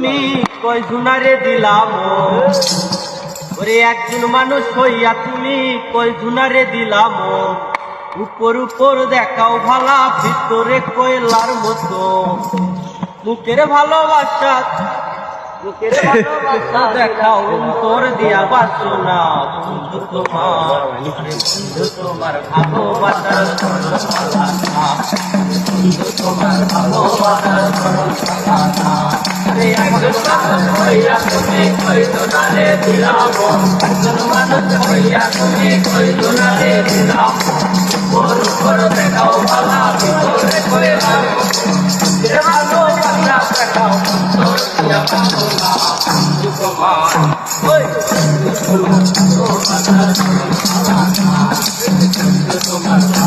তুমি কই জুনারে দিলাম ওরে একজন মানুষ হইয়া তুমি কই জুনারে দিলাম উপর উপর দেখাও ভালা ভিতরে কয়লার মতো মুখের ভালোবাসা দেখাও তোর দিয়া বাসনা বন্ধু তোমার ভালোবাসার বন্ধু তোমার ভালোবাসার তুমি কইতো না রে দিলাম মানুষ হইয়া তুমি কইতো না রে দিলাম উপর দেখাও ভালা ভিতরে কয়লার দেখাও তোর দিয়া বাসনা তোমার